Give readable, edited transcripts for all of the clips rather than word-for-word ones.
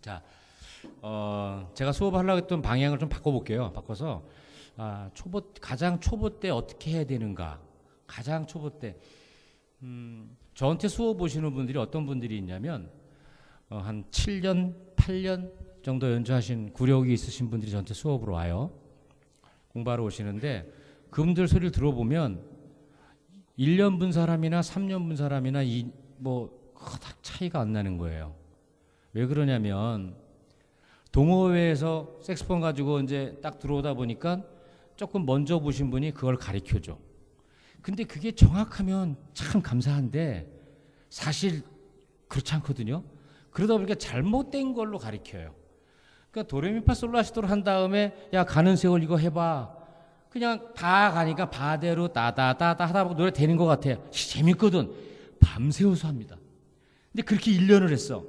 자, 제가 수업하려고 했던 방향을 좀 바꿔볼게요. 바꿔서 가장 초보 때 어떻게 해야 되는가? 가장 초보 때 저한테 수업 보시는 분들이 어떤 분들이 있냐면 한 7년, 8년 정도 연주하신 구력이 있으신 분들이 저한테 수업으로 와요. 공부하러 오시는데 그분들 소리를 들어보면 1년 분 사람이나 3년 분 사람이나 그닥 차이가 안 나는 거예요. 왜 그러냐면 동호회에서 색소폰 가지고 이제 딱 들어오다 보니까 조금 먼저 보신 분이 그걸 가르쳐줘. 근데 그게 정확하면 참 감사한데 사실 그렇지 않거든요. 그러다 보니까 잘못된 걸로 가르쳐요. 그러니까 도레미파솔라시도를 한 다음에 야 가는 세월 이거 해봐. 그냥 다 가니까 바대로 따다따다 하다 보면 노래 되는 것 같아요. 재밌거든. 밤새워서 합니다. 근데 그렇게 1년을 했어.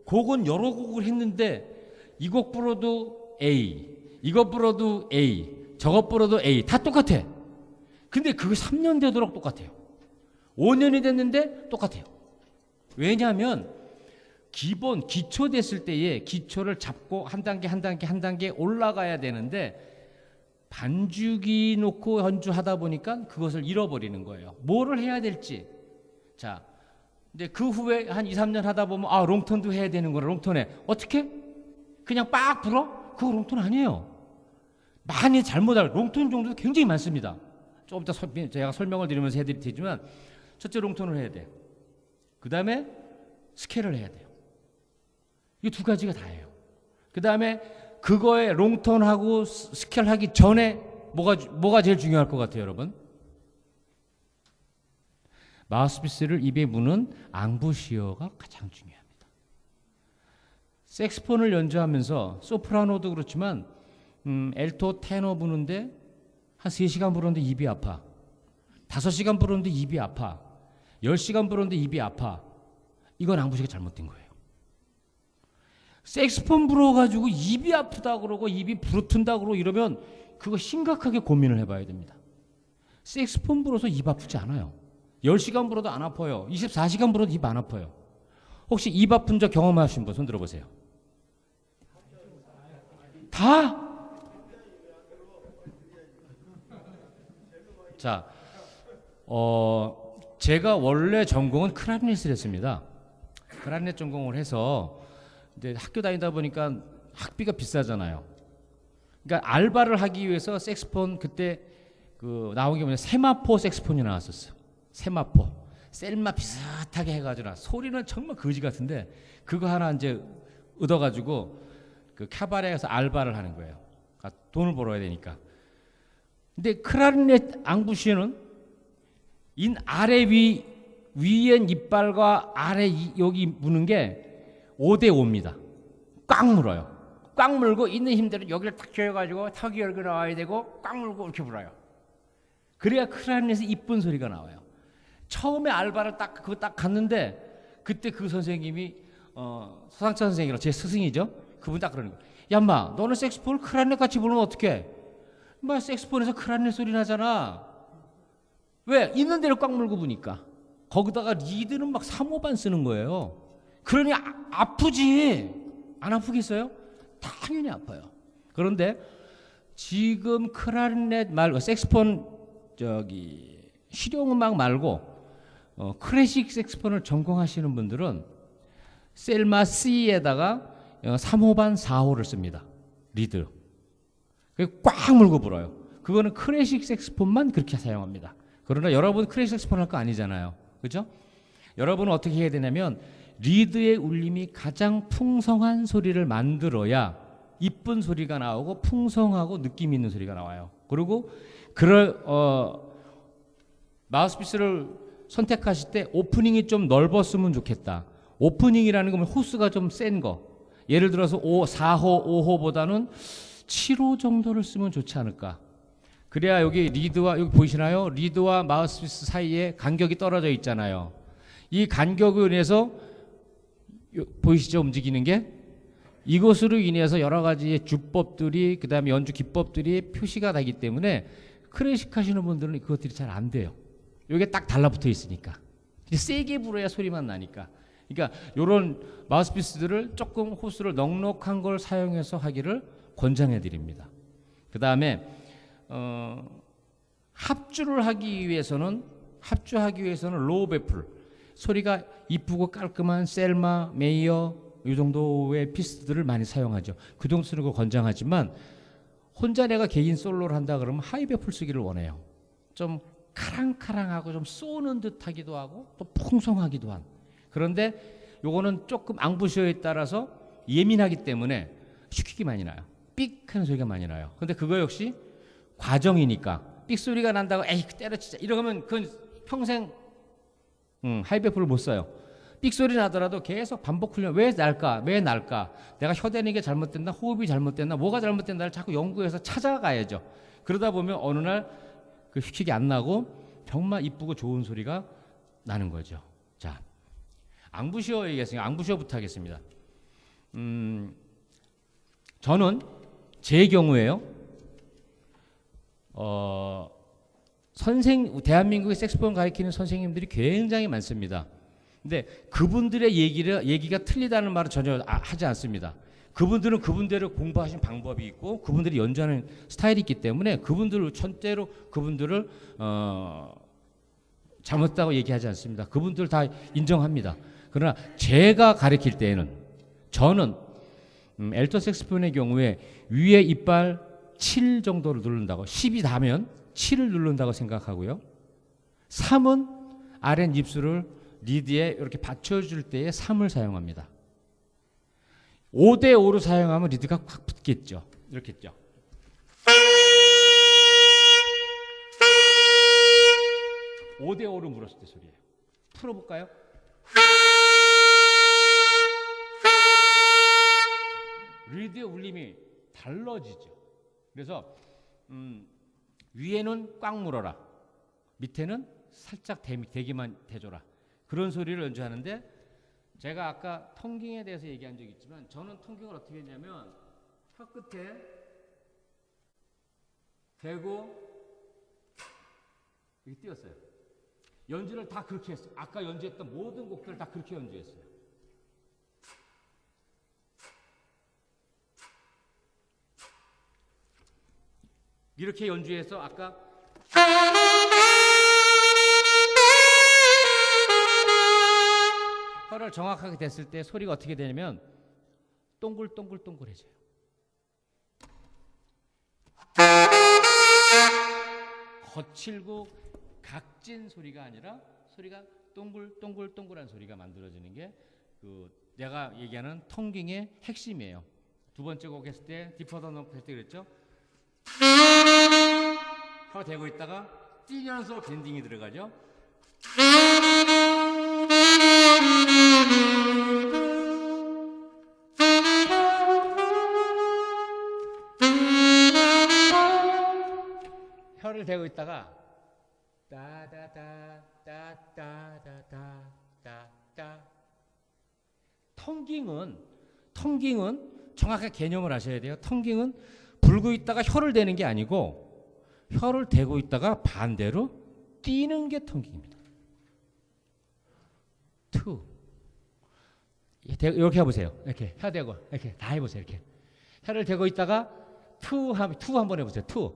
곡은 여러 곡을 했는데 이 곡 불어도 A, 이것 불어도 A, 저것 불어도 A 다 똑같아. 근데 그게 3년 되도록 똑같아요. 5년이 됐는데 똑같아요. 왜냐하면 기초 됐을 때에 기초를 잡고 한 단계 올라가야 되는데 반주기 놓고 연주하다 보니까 그것을 잃어버리는 거예요. 뭐를 해야 될지. 자, 근데 그 후에 한 2, 3년 하다 보면 롱톤도 해야 되는 거라 롱톤에 어떻게? 그냥 빡 불어? 그거 롱톤 아니에요. 많이 잘못 알고 롱톤 정도도 굉장히 많습니다. 조금 이따 제가 설명을 드리면서 해드릴 테지만 첫째 롱톤을 해야 돼요. 그 다음에 스케일을 해야 돼요. 이 두 가지가 다예요. 그 다음에 그거에 롱톤하고 스케일 하기 전에 뭐가 제일 중요할 것 같아요, 여러분? 마우스피스를 입에 무는 앙부시어가 가장 중요합니다. 색스폰을 연주하면서 소프라노도 그렇지만 엘토, 테너 부는데 한 3시간 부르는데 입이 아파. 5시간 부르는데 입이 아파. 10시간 부르는데 입이 아파. 이건 앙부시가 잘못된 거예요. 색스폰 불어가지고 입이 아프다 그러고 입이 부르튼다 그러고 이러면 그거 심각하게 고민을 해봐야 됩니다. 색스폰 불어서 입 아프지 않아요. 10시간 불어도 안 아파요. 24시간 불어도 입 안 아파요. 혹시 입 아픈 적 경험하신 분 손 들어보세요. 다? 자, 제가 원래 전공은 클라리넷을 했습니다. 클라리넷 전공을 해서 이제 학교 다니다 보니까 학비가 비싸잖아요. 그러니까 알바를 하기 위해서 색스폰 그때 나온 게 뭐냐 세마포 색스폰이 나왔었어요. 세마포, 셀마 비슷하게 해가지고 소리는 정말 거지 같은데 그거 하나 이제 얻어가지고 그 카바레에서 알바를 하는 거예요. 그러니까 돈을 벌어야 되니까. 근데 클라리넷 앙부시에는 아래 위엔 이빨과 아래 여기 무는 게 5대 5입니다. 꽉 물어요. 꽉 물고 있는 힘대로 여기를 딱 쥐어가지고 턱이 열고 나와야 되고 꽉 물고 이렇게 불어요. 그래야 클라리넷에서 이쁜 소리가 나와요. 처음에 알바를 그거 딱 갔는데 그때 그 선생님이 서상찬 선생이라고 제 스승이죠. 그분 딱 그러는 거예요. 야, 인마 너는 색스폰을 클라리넷 같이 부르면 어떡해? 인마 색스폰에서 클라리넷 소리 나잖아. 왜? 있는 대로 꽉 물고 부니까. 거기다가 리드는 막 3호반 쓰는 거예요. 그러니 아프지. 안 아프겠어요? 당연히 아파요. 그런데 지금 클라리넷 말고 색스폰 실용음악 말고 클래식 색스폰을 전공하시는 분들은 셀마 C에다가 3호반 4호를 씁니다. 리드. 꽉 물고 불어요. 그거는 클래식 색스폰만 그렇게 사용합니다. 그러나 여러분 클래식 색스폰 할 거 아니잖아요. 그죠? 여러분은 어떻게 해야 되냐면 리드의 울림이 가장 풍성한 소리를 만들어야 이쁜 소리가 나오고 풍성하고 느낌 있는 소리가 나와요. 그리고 마우스피스를 선택하실 때 오프닝이 좀 넓었으면 좋겠다. 오프닝이라는 건 호수가 좀 센 거. 예를 들어서 4호, 5호보다는 7호 정도를 쓰면 좋지 않을까. 그래야 여기 리드와 여기 보이시나요? 리드와 마우스피스 사이에 간격이 떨어져 있잖아요. 이 간격으로 인해서 보이시죠? 움직이는 게 이것으로 인해서 여러 가지 주법들이 그다음에 연주 기법들이 표시가 되기 때문에 클래식 하시는 분들은 그것들이 잘 안 돼요. 이게 딱 달라붙어 있으니까 세게 불어야 소리만 나니까. 그러니까 이런 마우스피스들을 조금 호스를 넉넉한 걸 사용해서 하기를 권장해 드립니다. 그 다음에 합주하기 위해서는 로우 베풀, 소리가 이쁘고 깔끔한 셀마, 메이어 이 정도의 피스들을 많이 사용하죠. 그 정도 쓰는 걸 권장하지만 혼자 내가 개인 솔로를 한다 그러면 하이 베풀 쓰기를 원해요. 좀 카랑카랑하고 좀 쏘는 듯하기도 하고 또 풍성하기도 한. 그런데 요거는 조금 앙부셔에 따라서 예민하기 때문에 슉슉이 많이 나요. 삑 하는 소리가 많이 나요. 근데 그거 역시 과정이니까 삑 소리가 난다고 에이 때려치자 이러면 그건 평생 하이베프를 못 써요. 삑 소리 나더라도 계속 반복 훈련. 왜 날까? 내가 혀대는 게 잘못됐나? 호흡이 잘못됐나? 뭐가 잘못됐나를 자꾸 연구해서 찾아가야죠. 그러다 보면 어느 날 그 휙휙이 안 나고 정말 이쁘고 좋은 소리가 나는 거죠. 자, 앙부시어 얘기했으니까 앙부시어부터 하겠습니다. 저는 제 경우에요. 대한민국의 색소폰 가르치는 선생님들이 굉장히 많습니다. 근데 그분들의 얘기가 틀리다는 말은 전혀 하지 않습니다. 그분들은 그분대로 공부하신 방법이 있고 그분들이 연주하는 스타일이 있기 때문에 그분들을 잘못했다고 얘기하지 않습니다. 그분들 다 인정합니다. 그러나 제가 가르칠 때에는 저는 엘토 색소폰의 경우에 위에 이빨 7 정도를 누른다고 10이 닿으면 7을 누른다고 생각하고요. 3은 아랫 입술을 리드에 이렇게 받쳐줄 때에 3을 사용합니다. 5대5로 사용하면 리드가 확 붙겠죠. 이렇게 했죠. (5대5로) 물었을 때 소리예요. 풀어볼까요? 리드의 울림이 달라지죠. 그래서 위에는 꽉 물어라. 밑에는 살짝 대기만 대줘라. 그런 소리를 연주하는데 제가 아까 텅깅에 대해서 얘기한 적이 있지만 저는 텅깅을 어떻게 했냐면 혀 끝에 대고 이렇게 띄웠어요. 연주를 다 그렇게 했어요. 아까 연주했던 모든 곡들을 다 그렇게 연주했어요. 이렇게 연주해서 아까 혀를 정확하게 댔을 때 소리가 어떻게 되냐면 동글동글동글해져요. 거칠고 각진 소리가 아니라 소리가 동글동글동글한 소리가 만들어지는 게 그 내가 얘기하는 텅깅의 핵심이에요. 두 번째 곡 했을 때 디퍼 더 넘프 했을 때 그랬죠. 혀 대고 있다가 뛰면서 밴딩이 들어가죠. 혀를 대고 있다가 따다다다다다다다. 텅깅은 정확하게 개념을 아셔야 돼요. 텅깅은 불고 있다가 혀를 대는 게 아니고 혀를 대고 있다가 반대로 뛰는 게 텅깅입니다. 투. 이렇게 해보세요. 이렇게 혀 대고 이렇게 다 해보세요. 이렇게 혀를 대고 있다가 투 한번 해보세요. 투.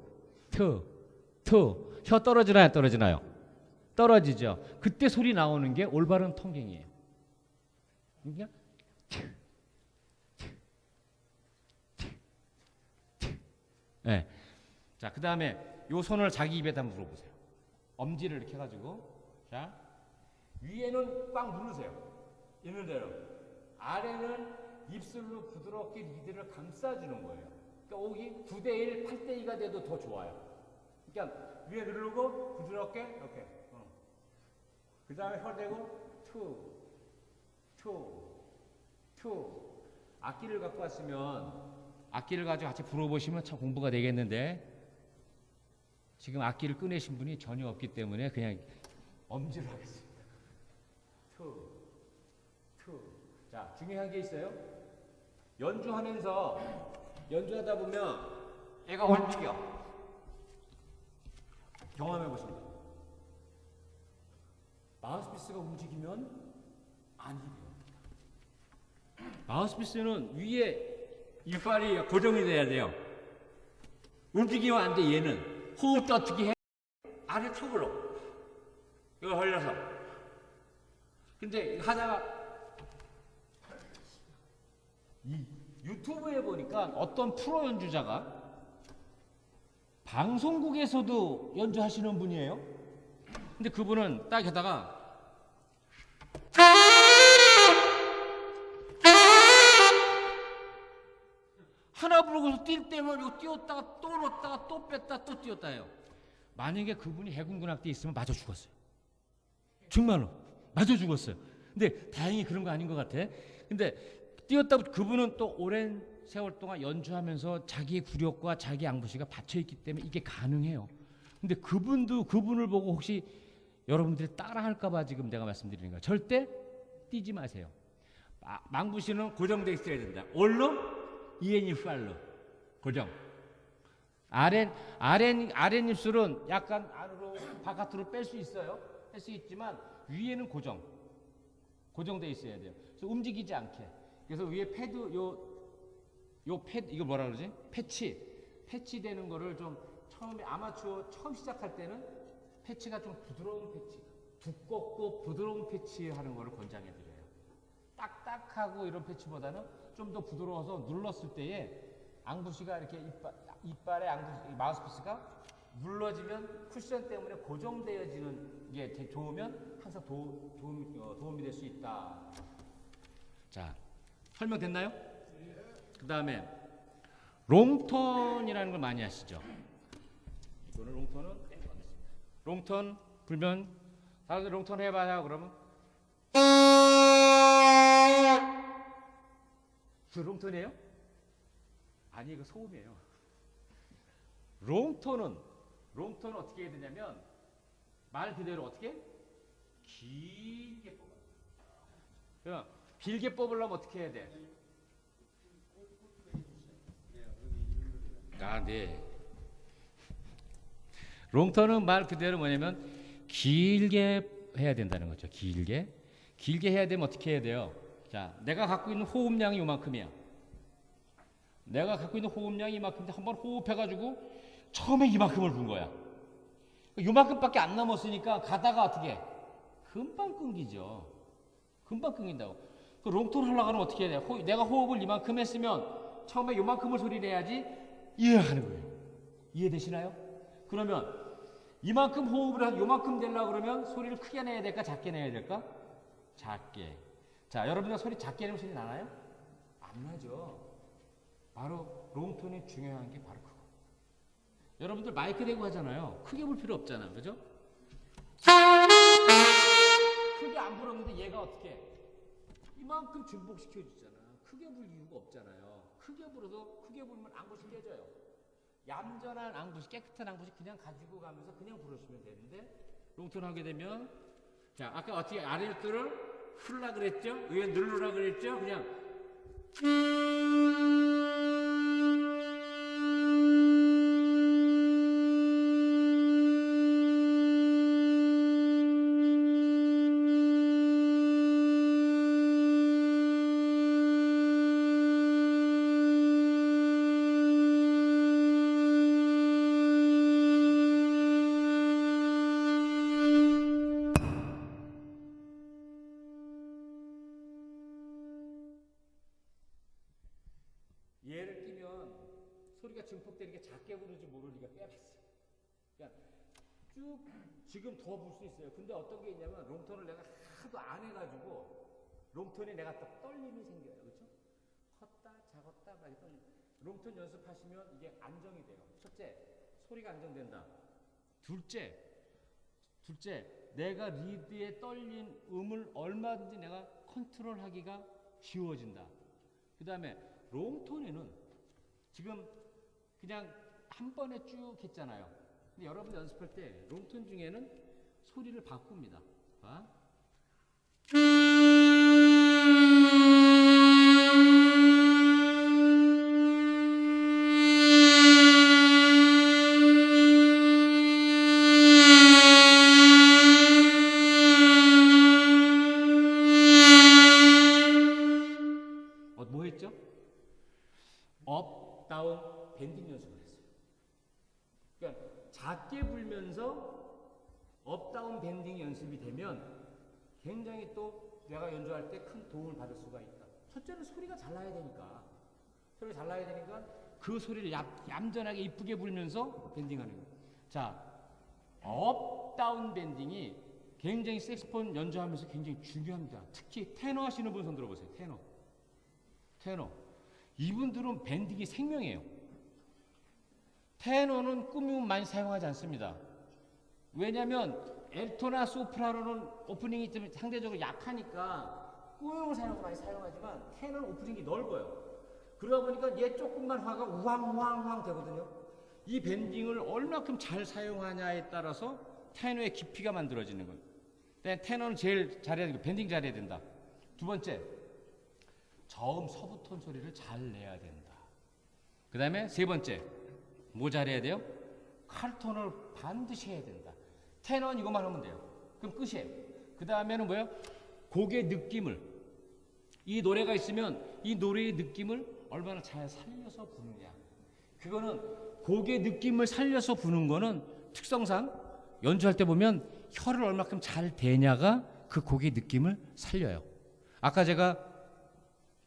혀 떨어지나요? 떨어지나요? 떨어지죠. 그때 소리 나오는 게 올바른 텅깅이에요. 그러니까 네. 자, 그 다음에 요 손을 자기 입에다 한번 물어보세요. 엄지를 이렇게 해가지고 자 위에는 꽉 누르세요. 있는 대로. 아래는 입술로 부드럽게 리드를 감싸주는 거예요. 그러니까 옥이 9대1, 8대2가 돼도 더 좋아요. 그러니까 위에 누르고 부드럽게 이렇게. 그 다음에 혀 대고 투. 악기를 갖고 왔으면 악기를 가지고 같이 불어보시면 참 공부가 되겠는데 지금 악기를 꺼내신 분이 전혀 없기 때문에 그냥 엄지로 하겠습니다. 투. 자, 중요한 게 있어요. 연주하다 보면 얘가 움직여. 경험해 보십니다. 마우스피스가 움직이면 안 돼요. 마우스피스는 위에 이빨이 고정이 돼야 돼요. 움직이면 안 돼. 얘는 호흡도 어떻게 해? 아래 턱으로 이거 걸려서. 근데 하다가 이 유튜브에 보니까 어떤 프로 연주자가 방송국에서도 연주하시는 분이에요. 근데 그분은 딱 하다가 하나 부르고서 뛸 때면 이거 띄웠다가 또 넣었다가 또 뺐다 또 띄웠다 해요. 만약에 그분이 해군군악대에 있으면 맞아 죽었어요. 정말로 맞아 죽었어요. 근데 다행히 그런 거 아닌 것 같아. 근데 띄웠다고 그분은 또 오랜 세월 동안 연주하면서 자기의 구력과 자기 앙부시가 받쳐있기 때문에 이게 가능해요. 근데 그분을 보고 혹시 여러분들이 따라할까봐 지금 내가 말씀드리는 거예요. 절대 뛰지 마세요. 망부시는 고정돼 있어야 된다. 올로 이엔이 팔로 고정. 아랫입술은 약간 안으로 바깥으로 뺄 수 있어요. 뺄 수 있지만 위에는 고정돼 있어야 돼요. 그래서 움직이지 않게. 그래서 위에 패드 요 패드 이거 뭐라 그러지? 패치 되는 거를 좀 처음에 아마추어 처음 시작할 때는 패치가 좀 부드러운 패치, 두껍고 부드러운 패치 하는 거를 권장해 드려요. 딱딱하고 이런 패치보다는 좀 더 부드러워서 눌렀을 때에 앙부시가 이렇게 이빨에 마우스피스가 눌러지면 쿠션 때문에 고정되어지는 게 좋으면 항상 도움이 될 수 있다. 자, 설명됐나요? 그 다음에 롱톤이라는 걸 많이 아시죠? 이거는 롱톤은 롱톤 불면 다들 롱톤 해봐야 그러면 그 롱톤이에요? 아니 이거 소음이에요. 롱톤은 어떻게 해야 되냐면 말 그대로 어떻게 길게 뽑아요. 길게 뽑으려면 어떻게 해야 돼? 아, 네. 롱톤은 말 그대로 뭐냐면 길게 해야 된다는 거죠. 길게 해야 되면 어떻게 해야 돼요? 자, 내가 갖고 있는 호흡량이 이만큼이야. 내가 갖고 있는 호흡량이 이만큼인데 한번 호흡해가지고 처음에 이만큼을 분 거야. 이만큼밖에 안 남았으니까 가다가 어떻게 해? 금방 끊기죠. 금방 끊긴다고. 그 롱톤 하려고 하면 어떻게 해야 돼? 내가 호흡을 이만큼 했으면 처음에 이만큼을 소리 내야지 이해하는 거예요. 이해되시나요? 그러면 이만큼 호흡을 한 요만큼 되려고 그러면 소리를 크게 내야 될까? 작게 내야 될까? 작게. 자, 여러분들 소리 작게 내면 소리 나나요? 안 나죠. 바로 롱톤이 중요한 게 바로 그거. 여러분들 마이크 대고 하잖아요. 크게 불 필요 없잖아. 그죠? 크게 안 불었는데 얘가 어떻게 해? 이만큼 증폭시켜 주잖아. 크게 불 이유가 없잖아요. 크게 불면 앙부시 깨져요. 얌전한 앙부시, 깨끗한 앙부시 그냥 가지고 가면서 그냥 불으시면 되는데 롱톤 하게 되면 자, 아까 어떻게 아랫줄을 풀라 그랬죠? 위에 누르라 그랬죠? 그냥 얘를 끼면 소리가 증폭되는 게 작게 부르는지 모르니까 빼봤어. 그러니까 쭉 지금 더 불 수 있어요. 근데 어떤 게 있냐면 롱톤을 내가 하도 안 해가지고 롱톤이 내가 딱 떨림이 생겨요. 그렇죠? 컸다 작았다 많이 떨림. 롱톤 연습하시면 이게 안정이 돼요. 첫째, 소리가 안정된다. 둘째, 내가 리드에 떨린 음을 얼마든지 내가 컨트롤하기가 쉬워진다. 그 다음에 롱톤에는 지금 그냥 한 번에 쭉 했잖아요. 근데 여러분 연습할 때 롱톤 중에는 소리를 바꿉니다. 봐. 업, 다운, 밴딩 연습을 했어요. 그러니까 작게 불면서 업, 다운, 밴딩 연습이 되면 굉장히 또 내가 연주할 때 큰 도움을 받을 수가 있다. 첫째는 소리가 잘 나야 되니까. 소리가 잘 나야 되니까 그 소리를 얌전하게 이쁘게 불면서 밴딩하는 거예요. 자, 업, 다운 밴딩이 굉장히 색소폰 연주하면서 굉장히 중요합니다. 특히 테너 하시는 분 손 들어보세요. 테너. 이분들은 밴딩이 생명이에요. 테너는 꾸미면 많이 사용하지 않습니다. 왜냐하면 엘토나 소프라노는 오프닝이 좀 상대적으로 약하니까 꾸밈을 많이 사용하지만 테너는 오프닝이 넓어요. 그러다 보니까 얘 조금만 화가 우왕우왕 되거든요. 이 밴딩을 얼마큼 잘 사용하냐에 따라서 테너의 깊이가 만들어지는 거예요. 테너는 제일 잘해야 되고 밴딩 잘해야 된다. 두 번째, 저음 서브톤 소리를 잘 내야 된다. 그 다음에 세 번째, 뭐 잘해야 돼요? 칼톤을 반드시 해야 된다. 테너는 이것만 하면 돼요. 그럼 끝이에요. 그 다음에는 뭐예요? 곡의 느낌을, 이 노래가 있으면 이 노래의 느낌을 얼마나 잘 살려서 부느냐. 그거는 곡의 느낌을 살려서 부는 거는 특성상 연주할 때 보면 혀를 얼마큼 잘 대냐가 그 곡의 느낌을 살려요. 아까 제가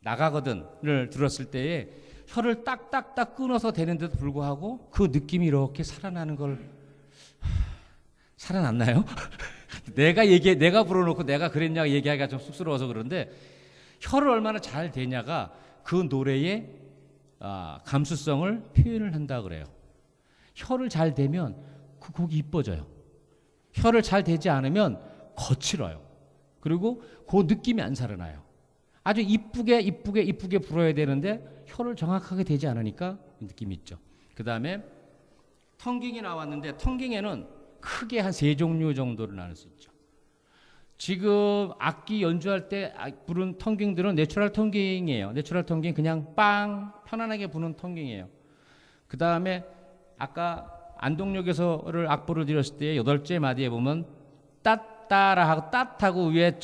나가거든을 들었을 때에 혀를 딱딱딱 끊어서 대는데도 불구하고 그 느낌이 이렇게 살아나는 걸 살아났나요? 내가 불어놓고 내가 그랬냐 얘기하기가 좀 쑥스러워서 그런데 혀를 얼마나 잘 대냐가 그 노래의 감수성을 표현을 한다 그래요. 혀를 잘 대면 그 곡이 이뻐져요. 혀를 잘 대지 않으면 거칠어요. 그리고 그 느낌이 안 살아나요. 아주 이쁘게 불어야 되는데 혀를 정확하게 대지 않으니까 느낌이 있죠. 그 다음에 텅깅이 나왔는데 텅깅에는 크게 한 3종류 정도를 나눌 수 있죠. 지금 악기 연주할 때 부른 텅깅들은 내추럴 텅깅이에요. 내추럴 텅깅 그냥 빵 편안하게 부는 텅깅이에요. 그 다음에 아까 안동역에서를 악보를 드렸을 때 8째 마디에 보면 따따라 하고 따하고 위에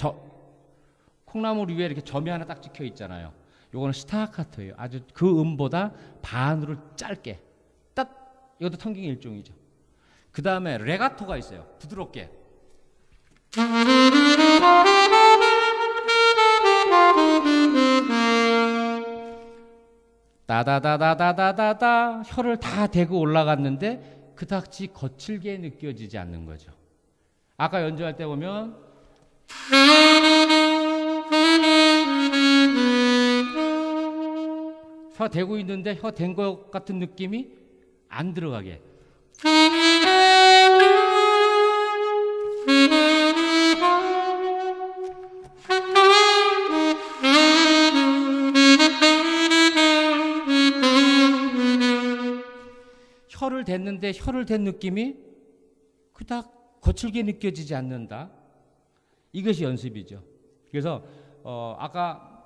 콩나물 위에 이렇게 점이 하나 딱 찍혀 있잖아요. 요거는 스타카토예요. 아주 그 음보다 반으로 짧게 따 이것도 텅깅의 일종이죠. 그 다음에 레가토가 있어요. 부드럽게 따다다다다다다다 혀를 다 대고 올라갔는데 그닥지 거칠게 느껴지지 않는 거죠. 아까 연주할 때 보면 혀 대고 있는데 혀 댄 것 같은 느낌이 안 들어가게 혀를 댔는데 혀를 댄 느낌이 그닥 거칠게 느껴지지 않는다. 이것이 연습이죠. 그래서 아까